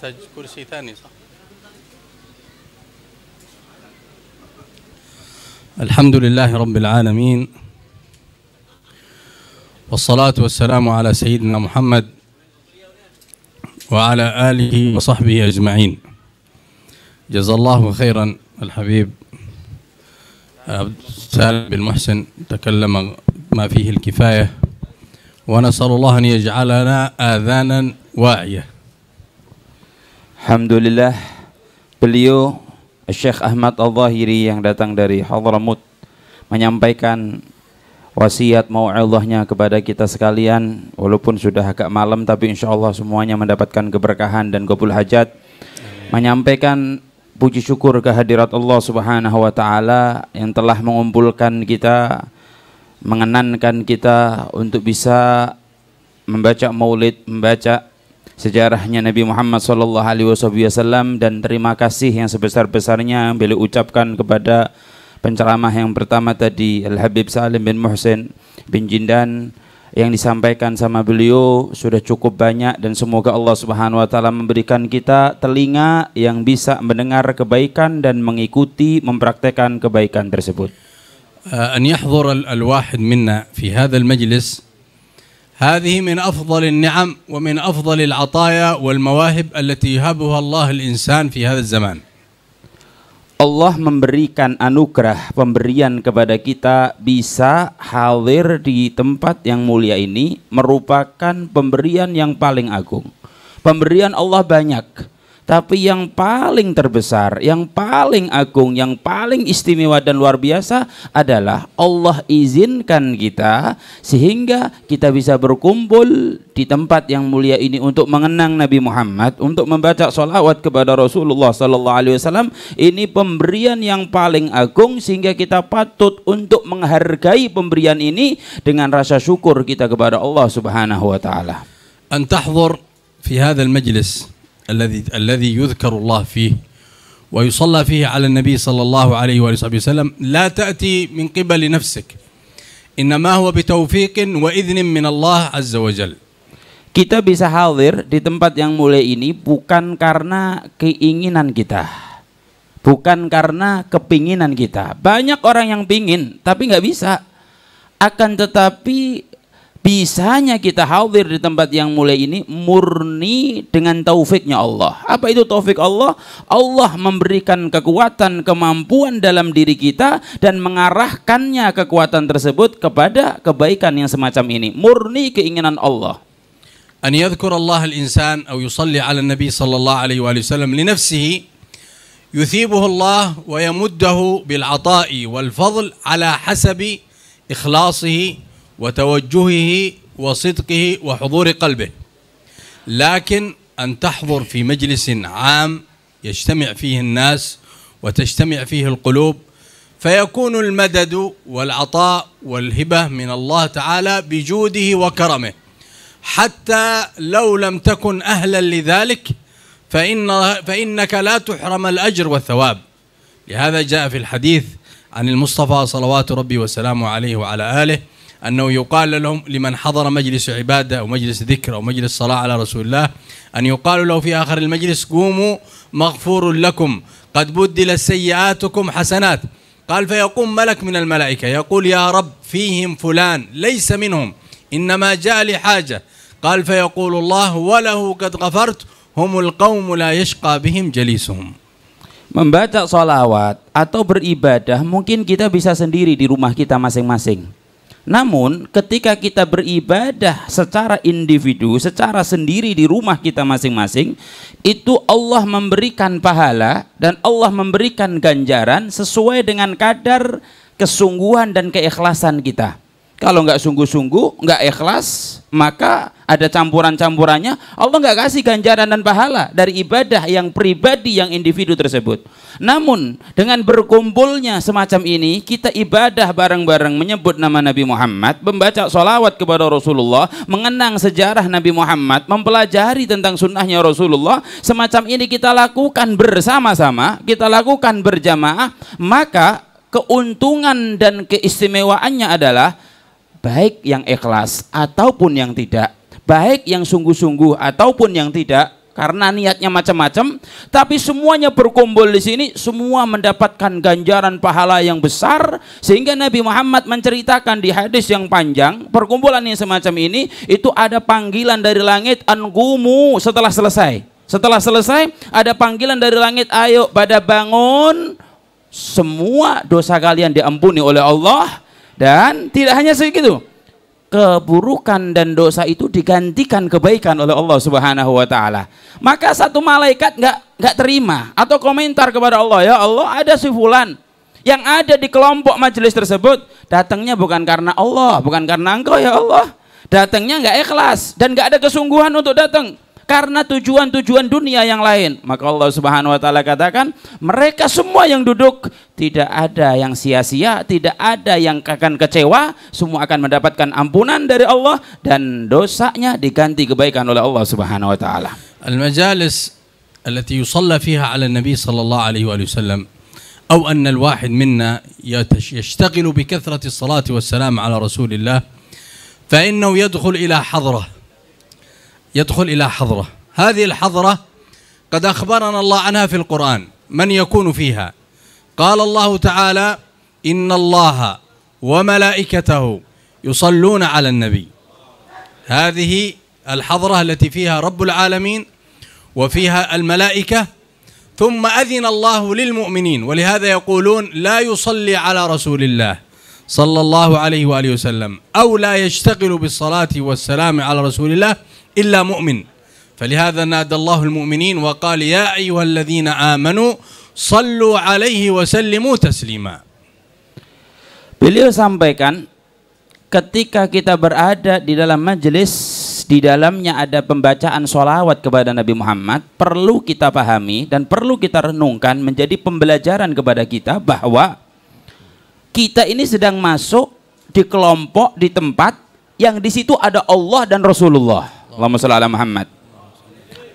نحتاج كرسي ثاني صح؟ الحمد لله رب العالمين، والصلاة والسلام على سيدنا محمد وعلى آله وصحبه أجمعين. جزا الله خيرا الحبيب عبد السالم بن محسن، تكلم ما فيه الكفاية، ونسأل الله أن يجعلنا آذانا واعية. Alhamdulillah, beliau Syekh Ahmad Al-Zahiri yang datang dari Hadramut menyampaikan wasiat mau'izahnya kepada kita sekalian. Walaupun sudah agak malam, tapi insya Allah semuanya mendapatkan keberkahan dan qabul hajat. Menyampaikan puji syukur kehadirat Allah Subhanahu wa Ta'ala yang telah mengumpulkan kita, mengenankan kita untuk bisa membaca maulid, membaca sejarahnya Nabi Muhammad SAW, dan terima kasih yang sebesar-besarnya beliau ucapkan kepada penceramah yang pertama tadi, Al-Habib Salim bin Muhsin bin Jindan. Yang disampaikan sama beliau sudah cukup banyak, dan semoga Allah Subhanahu wa Ta'ala memberikan kita telinga yang bisa mendengar kebaikan dan mengikuti, mempraktekkan kebaikan tersebut. أن يحضر الواحد منا في هذا المجلس هذه من أفضل النعم ومن أفضل العطايا والمواهب التي يهبها الله الإنسان في هذا الزمان. Allah memberikan anugerah pemberian kepada kita bisa hadir di tempat yang mulia ini merupakan pemberian yang paling agung. Pemberian Allah banyak, tapi yang paling terbesar, yang paling agung, yang paling istimewa dan luar biasa adalah Allah izinkan kita sehingga kita bisa berkumpul di tempat yang mulia ini untuk mengenang Nabi Muhammad, untuk membaca sholawat kepada Rasulullah SAW. Ini pemberian yang paling agung sehingga kita patut untuk menghargai pemberian ini dengan rasa syukur kita kepada Allah Subhanahu wa Ta'ala. أن تحضر في هذا المجلس الذي يذكر الله فيه ويصلى فيه على النبي صلى الله عليه وسلم لا تأتي من قبل نفسك، إنما هو بتوفيق وإذن من الله عز وجل. Kita bisa hadir di tempat yang mulia ini bukan karena keinginan kita, bukan karena kepinginan kita. Banyak orang yang pingin tapi nggak bisa. Akan tetapi bisanya kita hadir di tempat yang mulia ini murni dengan taufiknya Allah. Apa itu taufik Allah? Allah memberikan kekuatan, kemampuan dalam diri kita dan mengarahkannya kekuatan tersebut kepada kebaikan yang semacam ini. Murni keinginan Allah. أن يذكر الله الإنسان أو يصلي على النبي صلى الله عليه وآله وسلم لنفسه يثيبه الله ويمده بالعطاء والفضل على حسب إخلاصه وتوجهه وصدقه وحضور قلبه. لكن أن تحضر في مجلس عام يجتمع فيه الناس وتجتمع فيه القلوب فيكون المدد والعطاء والهبة من الله تعالى بجوده وكرمه، حتى لو لم تكن أهلا لذلك فإنك لا تحرم الأجر والثواب. لهذا جاء في الحديث عن المصطفى صلوات ربي وسلامه عليه وعلى آله أنه يقال لهم لمن حضر مجلس عبادة أو مجلس ذكر أو مجلس صلاة على رسول الله أن يقال له في آخر المجلس قوموا مغفور لكم قد بدلت سيئاتكم حسنات. قال فيقوم ملك من الملائكة يقول يا رب فيهم فلان ليس منهم إنما جاء لحاجة. قال فيقول الله وله قد غفرت هم القوم لا يشقى بهم جليسهم. Membaca sholawat atau beribadah mungkin kita bisa sendiri di rumah kita masing-masing. Namun ketika kita beribadah secara individu, secara sendiri di rumah kita masing-masing, itu Allah memberikan pahala dan Allah memberikan ganjaran sesuai dengan kadar kesungguhan dan keikhlasan kita. Kalau nggak sungguh-sungguh, nggak ikhlas, maka ada campuran-campurannya, Allah nggak kasih ganjaran dan pahala dari ibadah yang pribadi, yang individu tersebut. Namun dengan berkumpulnya semacam ini, kita ibadah bareng-bareng menyebut nama Nabi Muhammad, membaca sholawat kepada Rasulullah, mengenang sejarah Nabi Muhammad, mempelajari tentang sunnahnya Rasulullah, semacam ini kita lakukan bersama-sama, kita lakukan berjamaah, maka keuntungan dan keistimewaannya adalah baik yang ikhlas ataupun yang tidak, baik yang sungguh-sungguh ataupun yang tidak, karena niatnya macam-macam, tapi semuanya berkumpul di sini, semua mendapatkan ganjaran pahala yang besar. Sehingga Nabi Muhammad menceritakan di hadis yang panjang, perkumpulan yang semacam ini itu ada panggilan dari langit, anqumu, setelah selesai ada panggilan dari langit, ayo pada bangun, semua dosa kalian diampuni oleh Allah. Dan tidak hanya segitu, keburukan dan dosa itu digantikan kebaikan oleh Allah Subhanahu wa taala. Maka satu malaikat nggak terima atau komentar kepada Allah, ya Allah, ada si fulan yang ada di kelompok majelis tersebut, datangnya bukan karena Allah, bukan karena Engkau ya Allah. Datangnya nggak ikhlas dan nggak ada kesungguhan untuk datang, karena tujuan-tujuan dunia yang lain. Maka Allah Subhanahu wa taala katakan, mereka semua yang duduk tidak ada yang sia-sia, tidak ada yang akan kecewa, semua akan mendapatkan ampunan dari Allah dan dosanya diganti kebaikan oleh Allah Subhanahu wa taala. المجالس التي يصلى فيها على النبي صلى الله عليه وآله وسلم، أو أن الواحد منا يشتغل بكثرة الصلاة والسلام على رسول الله، فإنه يدخل إلى حضرة. هذه الحضرة قد أخبرنا الله عنها في القرآن، من يكون فيها؟ قال الله تعالى: إن الله وملائكته يصلون على النبي. هذه الحضرة التي فيها رب العالمين وفيها الملائكة، ثم أذن الله للمؤمنين، ولهذا يقولون لا يصلي على رسول الله صلى الله عليه وآله وسلم أو لا يشتغل بالصلاة والسلام على رسول الله إلا مؤمن. فلهذا نادى الله المؤمنين وقال: يا أيها الذين آمنوا صلوا عليه وسلموا تسليما. Beliau sampaikan, ketika kita berada di dalam majelis, di dalamnya ada pembacaan sholawat kepada Nabi Muhammad, perlu kita pahami dan perlu kita renungkan, menjadi pembelajaran kepada kita bahwa kita ini sedang masuk di kelompok, di tempat yang di situ ada Allah dan Rasulullah. Allahumma shalli ala Muhammad.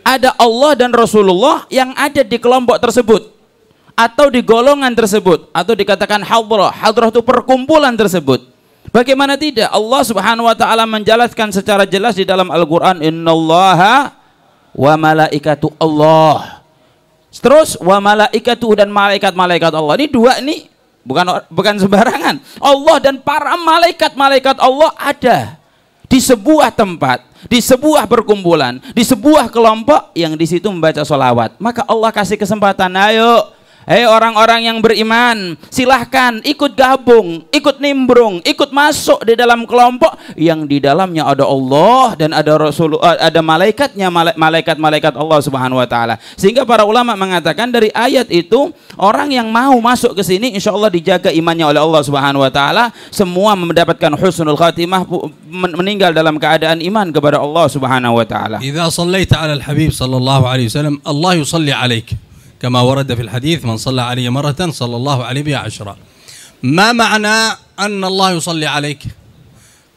Ada Allah dan Rasulullah yang ada di kelompok tersebut, atau di golongan tersebut, atau dikatakan hadrah. Hadrah itu perkumpulan tersebut. Bagaimana tidak? Allah Subhanahu wa taala menjelaskan secara jelas di dalam Al-Qur'an, innallaha wa malaikatu Allah. Terus wa malaikatu, dan malaikat-malaikat Allah. Ini dua, ini bukan sembarangan. Allah dan para malaikat-malaikat Allah ada di sebuah tempat, di sebuah perkumpulan, di sebuah kelompok yang di situ membaca sholawat. Maka Allah kasih kesempatan, ayo, hei orang-orang yang beriman, silahkan ikut gabung, ikut nimbrung, ikut masuk di dalam kelompok yang di dalamnya ada Allah dan ada Rasul, ada malaikatnya, malaikat-malaikat Allah Subhanahu wa taala. Sehingga para ulama mengatakan dari ayat itu, orang yang mau masuk ke sini insya Allah dijaga imannya oleh Allah Subhanahu wa taala, semua mendapatkan husnul khatimah, meninggal dalam keadaan iman kepada Allah Subhanahu wa taala. Idza shallaita 'ala al-habib sallallahu alaihi wasallam, Allah yusalli 'alaik. كما ورد في الحديث: من صلى علي مرة صلى الله عليه بها 10. ما معنى أن الله يصلي عليك؟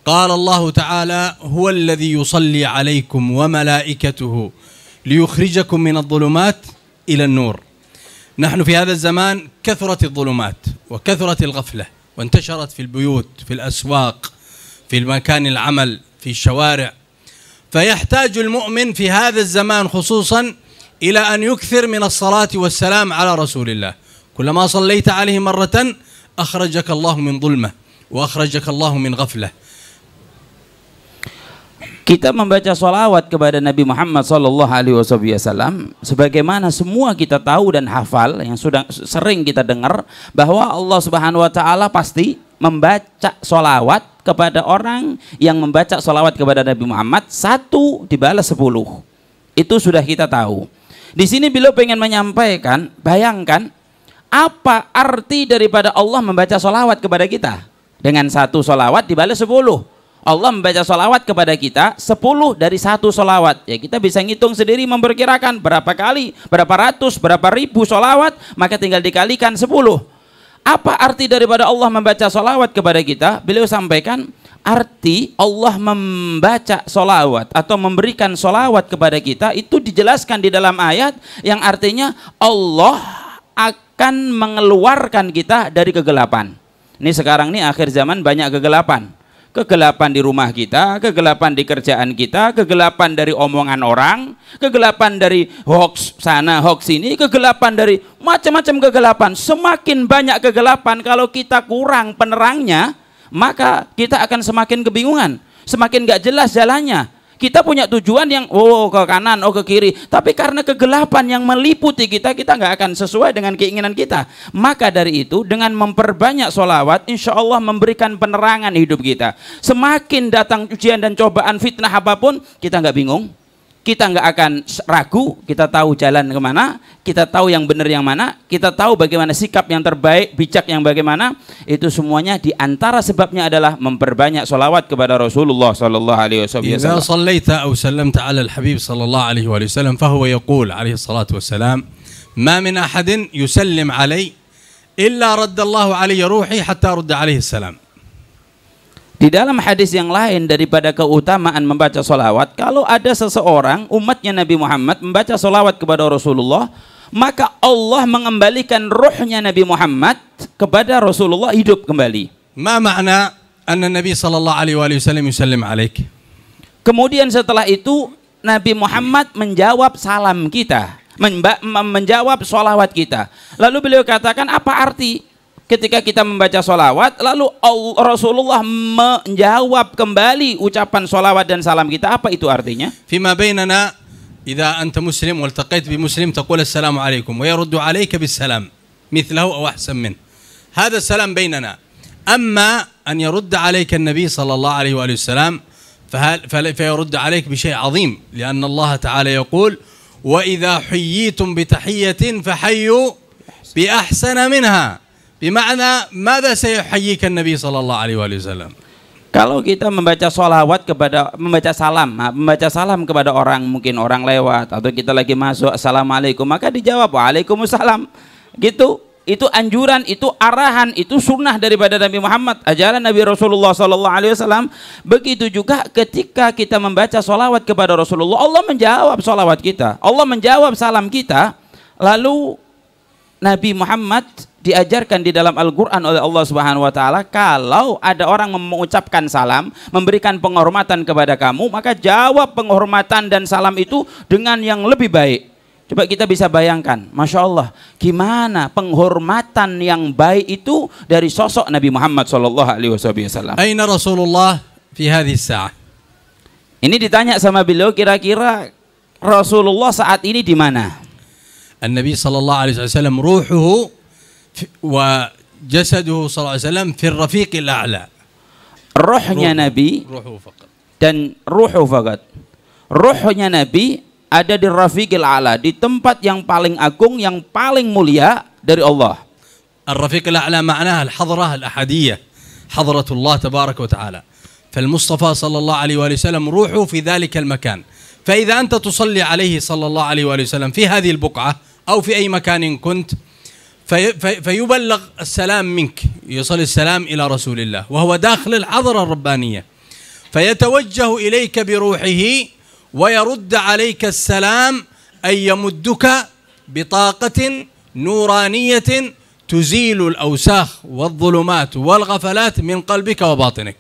قال الله تعالى: هو الذي يصلي عليكم وملائكته ليخرجكم من الظلمات إلى النور. نحن في هذا الزمان كثرت الظلمات وكثرت الغفلة وانتشرت في البيوت، في الأسواق، في مكان العمل، في الشوارع. فيحتاج المؤمن في هذا الزمان خصوصا إلى أن يكثر من الصلاة والسلام على رسول الله. كلما صليت عليه مرة أخرجك الله من ظلمة وأخرجك الله من غفلة. Kita membaca sholawat kepada Nabi Muhammad sallallahu alaihi wasallam, sebagaimana semua kita tahu dan hafal, yang sudah sering kita dengar, bahwa Allah Subhanahu wa taala pasti membaca sholawat kepada orang yang membaca sholawat kepada Nabi Muhammad, 1 dibalas 10. Itu sudah kita tahu. Di sini beliau pengen menyampaikan, bayangkan apa arti daripada Allah membaca sholawat kepada kita. Dengan 1 sholawat dibalas 10. Allah membaca sholawat kepada kita 10 dari 1 sholawat. Ya, kita bisa ngitung sendiri, memperkirakan berapa kali, berapa ratus, berapa ribu sholawat, maka tinggal dikalikan 10. Apa arti daripada Allah membaca sholawat kepada kita? Beliau sampaikan, arti Allah membaca sholawat atau memberikan sholawat kepada kita itu dijelaskan di dalam ayat yang artinya Allah akan mengeluarkan kita dari kegelapan. Ini sekarang nih akhir zaman banyak kegelapan. Kegelapan di rumah kita, kegelapan di kerjaan kita, kegelapan dari omongan orang, kegelapan dari hoax sana, hoax sini, kegelapan dari macam-macam kegelapan. Semakin banyak kegelapan, kalau kita kurang penerangnya, maka kita akan semakin kebingungan, semakin gak jelas jalannya. Kita punya tujuan yang ke kanan, ke kiri, tapi karena kegelapan yang meliputi kita, kita nggak akan sesuai dengan keinginan kita. Maka dari itu, dengan memperbanyak sholawat, insya Allah memberikan penerangan hidup kita. Semakin datang ujian dan cobaan, fitnah apapun, kita nggak bingung, kita nggak akan ragu, kita tahu jalan kemana, kita tahu yang benar yang mana, kita tahu bagaimana sikap yang terbaik, bijak yang bagaimana. Itu semuanya diantara sebabnya adalah memperbanyak sholawat kepada Rasulullah sallallahu alaihi wasallam. إذا صليت أو سلمت على الحبيب صلى الله عليه وسلم فهو يقول عليه الصلاة والسلام ما من أحد يسلم علي إلا رد الله علي روحي حتى أرد عليه السلام. Di dalam hadis yang lain daripada keutamaan membaca sholawat, kalau ada seseorang umatnya Nabi Muhammad membaca sholawat kepada Rasulullah, maka Allah mengembalikan ruhnya Nabi Muhammad kepada Rasulullah hidup kembali. ما معنى أن النبي صلى الله عليه وسلم يسلم عليك؟ Kemudian setelah itu Nabi Muhammad menjawab salam kita, menjawab sholawat kita. Lalu beliau katakan, apa arti ketika kita membaca sholawat, lalu Rasulullah menjawab kembali ucapan sholawat dan salam kita? Apa itu artinya? فيما بيننا إذا أنت مسلم والتقيت بمسلم تقول السلام عليكم ويرد عليك بالسلام مثله أو أحسن منه، هذا السلام بيننا. أما أن يرد عليك النبي صلى الله عليه وآله وسلم فيرد عليك بشيء عظيم، لأن الله تعالى يقول وإذا حييتم بتحية فحيوا بأحسن منها. Bima'na mada sayuhayyika Nabi sallallahu alaihi wasallam. Kalau kita membaca sholawat kepada, membaca salam kepada orang, mungkin orang lewat atau kita lagi masuk, assalamualaikum, maka dijawab waalaikumsalam. Gitu. Itu anjuran, itu arahan, itu sunnah daripada Nabi Muhammad, ajaran Nabi Rasulullah sallallahu alaihi wasallam. Begitu juga ketika kita membaca sholawat kepada Rasulullah, Allah menjawab sholawat kita, Allah menjawab salam kita. Lalu Nabi Muhammad diajarkan di dalam Al-Quran oleh Allah Subhanahu wa Ta'ala, kalau ada orang mengucapkan salam, memberikan penghormatan kepada kamu, maka jawab penghormatan dan salam itu dengan yang lebih baik. Coba kita bisa bayangkan, Masya Allah, gimana penghormatan yang baik itu dari sosok Nabi Muhammad Sallallahu Alaihi Wasallam. Aina Rasulullah fi hadhihi sa'ah? Ini ditanya sama beliau, kira-kira Rasulullah saat ini di mana? An-Nabi Sallallahu Alaihi Wasallam ruhuhu wa jasaduhu sallallahu alaihi wasallam fi ar-rafiq al-a'la. Ruhnya Nabi dan ruhu fakat. Ruhnya Nabi ada di rafiq al-a'la, di tempat yang paling agung, yang paling mulia dari Allah. Ar-rafiq al-a'la ma'naha al-hadrah al-ahadiyyah, hadratullah tabaraka wa ta'ala. فالمصطفى صلى الله عليه وسلم روحه في ذلك المكان. فإذا أنت تصلي عليه صلى الله عليه وسلم في هذه البقعة أو في أي مكان كنت فيبلغ السلام منك، يصل السلام إلى رسول الله وهو داخل الحضرة الربانية، فيتوجه إليك بروحه ويرد عليك السلام، أي يمدك بطاقة نورانية تزيل الأوساخ والظلمات والغفلات من قلبك وباطنك.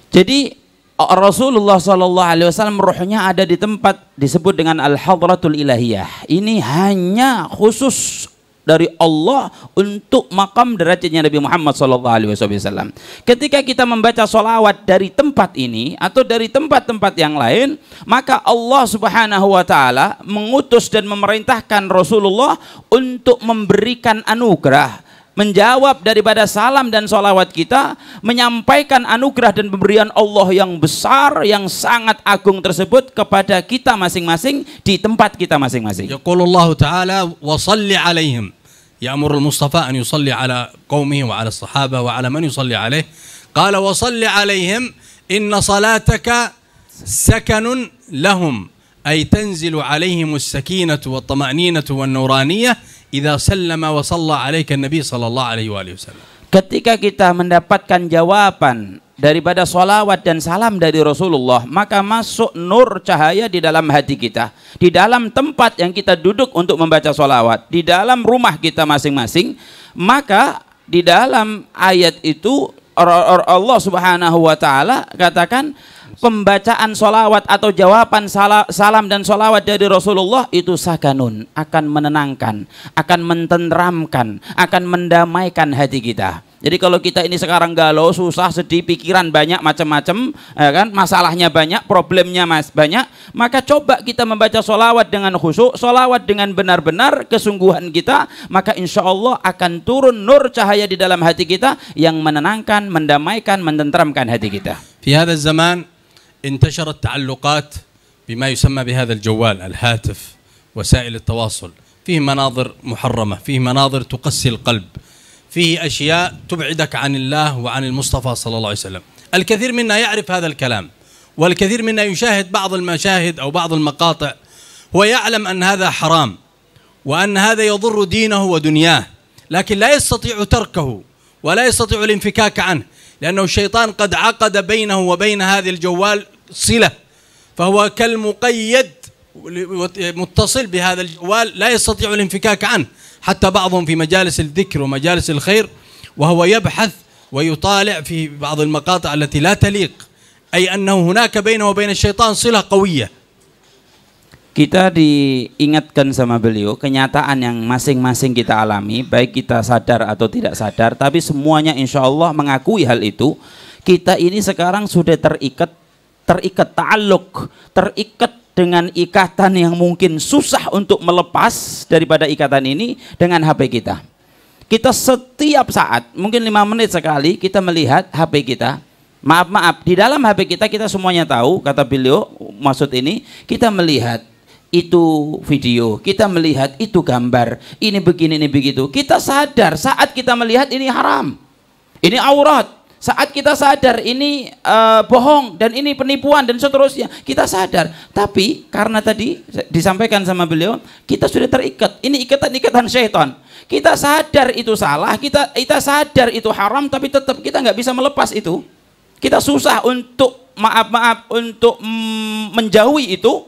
Jadi Rasulullah Sallallahu Alaihi Wasallam ruhnya ada di tempat disebut dengan Al-Hadratul Ilahiyah. Ini hanya khusus dari Allah untuk makam derajatnya Nabi Muhammad Sallallahu Alaihi Wasallam. Ketika kita membaca sholawat dari tempat ini atau dari tempat-tempat yang lain, maka Allah Subhanahu Wa Taala mengutus dan memerintahkan Rasulullah untuk memberikan anugerah, menjawab daripada salam dan sholawat kita, menyampaikan anugerah dan pemberian Allah yang besar, yang sangat agung tersebut kepada kita masing-masing di tempat kita masing-masing. Yaqulullahu ta'ala wa salli alaihim, ya'muru al-Mustafa an yusalli ala qaumihi wa ala as-sahabah wa ala man yusalli alaih. Qala wa salli alaihim inna salataka sakanun lahum, ay tanzilu alaihim as-sakinatu wa at-tama'ninatu wa an-nuraniyah idza sallama wa shalla alaika Nabi sallallahu alaihi wasallam. Ketika kita mendapatkan jawaban daripada salawat dan salam dari Rasulullah, maka masuk nur cahaya di dalam hati kita, di dalam tempat yang kita duduk untuk membaca salawat, di dalam rumah kita masing-masing. Maka di dalam ayat itu Allah Subhanahu wa taala katakan pembacaan solawat atau jawaban salam dan solawat dari Rasulullah itu sakanun, akan menenangkan, akan mententeramkan, akan mendamaikan hati kita. Jadi kalau kita ini sekarang galau, susah, sedih, pikiran banyak macam-macam, ya kan, masalahnya banyak, problemnya banyak, maka coba kita membaca solawat dengan khusyuk, solawat dengan benar-benar kesungguhan kita, maka insya Allah akan turun nur cahaya di dalam hati kita yang menenangkan, mendamaikan, mententeramkan hati kita. في هذا الزمان انتشرت تعلقات بما يسمى بهذا الجوال الهاتف وسائل التواصل، فيه مناظر محرمة، فيه مناظر تقسي القلب، فيه أشياء تبعدك عن الله وعن المصطفى صلى الله عليه وسلم. الكثير منا يعرف هذا الكلام، والكثير منا يشاهد بعض المشاهد أو بعض المقاطع، هو يعلم أن هذا حرام وأن هذا يضر دينه ودنياه، لكن لا يستطيع تركه ولا يستطيع الانفكاك عنه، لأنه الشيطان قد عقد بينه وبين هذه الجوال صلة، فهو كالمقيد متصل بهذا الجوال لا يستطيع الانفكاك عنه. حتى بعضهم في مجالس الذكر ومجالس الخير وهو يبحث ويطالع في بعض المقاطع التي لا تليق، أي أنه هناك بينه وبين الشيطان صلة قوية. Kita diingatkan sama beliau kenyataan yang masing-masing kita alami, baik kita sadar atau tidak sadar, tapi semuanya insya Allah mengakui hal itu. Kita ini sekarang sudah terikat ta'alluq, terikat dengan ikatan yang mungkin susah untuk melepas daripada ikatan ini dengan HP kita. Kita setiap saat, mungkin 5 menit sekali kita melihat HP kita. Maaf, di dalam HP kita, kita semuanya tahu, kata beliau, maksud ini, kita melihat itu video, kita melihat itu gambar, ini begini, ini begitu. Kita sadar saat kita melihat ini haram, ini aurat. Saat kita sadar ini bohong dan ini penipuan dan seterusnya, kita sadar. Tapi karena tadi disampaikan sama beliau, kita sudah terikat. Ini ikatan syaitan. Kita sadar itu salah, kita sadar itu haram, tapi tetap kita nggak bisa melepas itu. Kita susah untuk untuk menjauhi itu.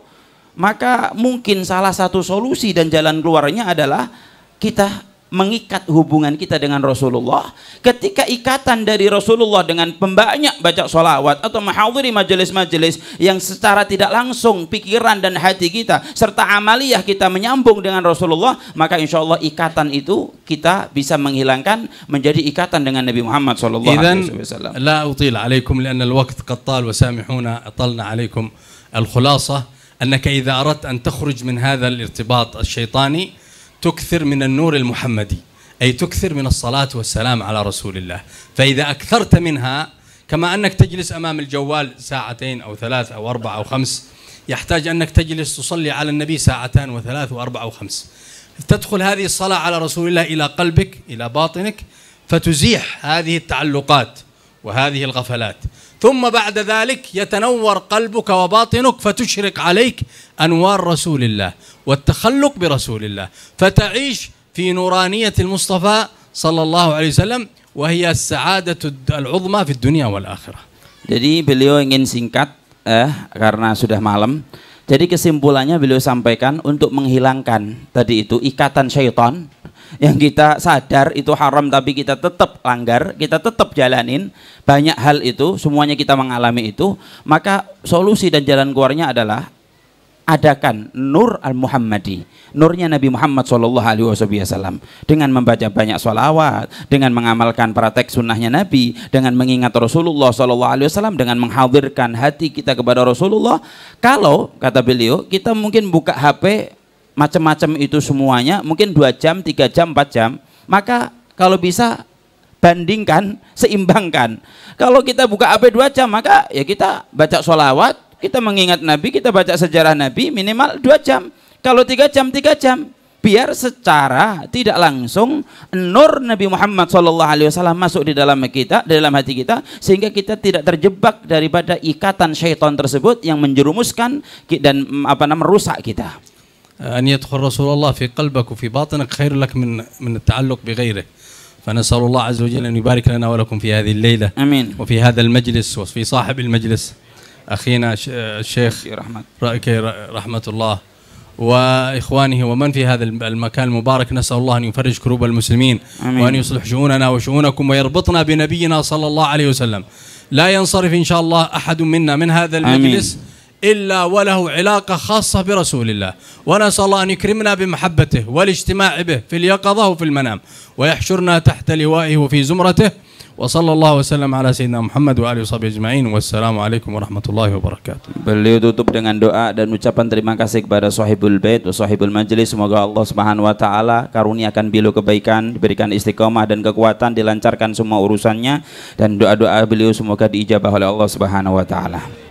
Maka mungkin salah satu solusi dan jalan keluarnya adalah kita mengikat hubungan kita dengan Rasulullah. Ketika ikatan dari Rasulullah dengan pembanyak baca sholawat atau menghadiri majelis-majelis yang secara tidak langsung pikiran dan hati kita serta amaliyah kita menyambung dengan Rasulullah, maka insya Allah ikatan itu kita bisa menghilangkan menjadi ikatan dengan Nabi Muhammad sallallahu alaihi wasallam. لا أطيل عليكم لأن الوقت قد طال وسامحونا أطلنا عليكم. الخلاصة أنك إذا أردت أن تخرج من هذا الارتباط الشيطاني تكثر من النور المحمدي، أي تكثر من الصلاة والسلام على رسول الله. فإذا أكثرت منها، كما أنك تجلس أمام الجوال 2 أو 3 أو 4 أو 5، يحتاج أنك تجلس تصلي على النبي 2 و3 و4 و5. تدخل هذه الصلاة على رسول الله إلى قلبك، إلى باطنك، فتزيح هذه التعلقات وهذه الغفلات. ثم بعد ذلك يتنور قلبك وباطنك فتشرق عليك أنوار رسول الله والتخلق برسول الله، فتعيش في نورانية المصطفى صلى الله عليه وسلم، وهي السعادة العظمى في الدنيا والآخرة. Jadi beliau ingin singkat karena sudah malam. Jadi kesimpulannya beliau sampaikan untuk menghilangkan tadi itu ikatan syaitan yang kita sadar itu haram tapi kita tetap langgar, kita tetap jalanin, banyak hal itu semuanya kita mengalami itu, maka solusi dan jalan keluarnya adalah adakan nur al-Muhammadi, nurnya Nabi Muhammad SAW, dengan membaca banyak sholawat, dengan mengamalkan praktek sunnahnya Nabi, dengan mengingat Rasulullah SAW, dengan menghadirkan hati kita kepada Rasulullah. Kalau kata beliau kita mungkin buka HP macam-macam itu semuanya mungkin 2 jam, 3 jam, 4 jam, maka kalau bisa bandingkan, seimbangkan. Kalau kita buka HP 2 jam, maka ya kita baca sholawat, kita mengingat Nabi, kita baca sejarah Nabi minimal 2 jam. Kalau 3 jam, 3 jam. Biar secara tidak langsung nur Nabi Muhammad SAW masuk di dalam kita, di dalam hati kita, sehingga kita tidak terjebak daripada ikatan syaitan tersebut yang menjerumuskan dan merusak kita. أن يدخل رسول الله في قلبك وفي باطنك خير لك من التعلق بغيره. فنسأل الله عز وجل أن يبارك لنا ولكم في هذه الليلة. آمين. وفي هذا المجلس وفي صاحب المجلس أخينا الشيخ رحمة الله، وإخوانه ومن في هذا المكان المبارك. نسأل الله أن يفرج كروب المسلمين وأن يصلح شؤوننا وشؤونكم ويربطنا بنبينا صلى الله عليه وسلم. لا ينصرف إن شاء الله أحد منا من هذا المجلس إلا وله علاقة خاصة برسول الله، ونسأل الله أن يكرمنا بمحبته والاجتماع به في اليقظة وفي المنام، ويحشرنا تحت لوائه وفي زمرته. وصلى الله وسلم على سيدنا Muhammad wa alihi washabihi ajma'in. Wassalamualaikum warahmatullahi wabarakatuh. Beliau tutup dengan doa dan ucapan terima kasih kepada Sahibul Bait wa Sahibul Majlis. Semoga Allah Subhanahu wa taala karuniakan beliau kebaikan, diberikan istiqomah dan kekuatan, dilancarkan semua urusannya, dan doa-doa beliau semoga diijabah oleh Allah Subhanahu wa taala.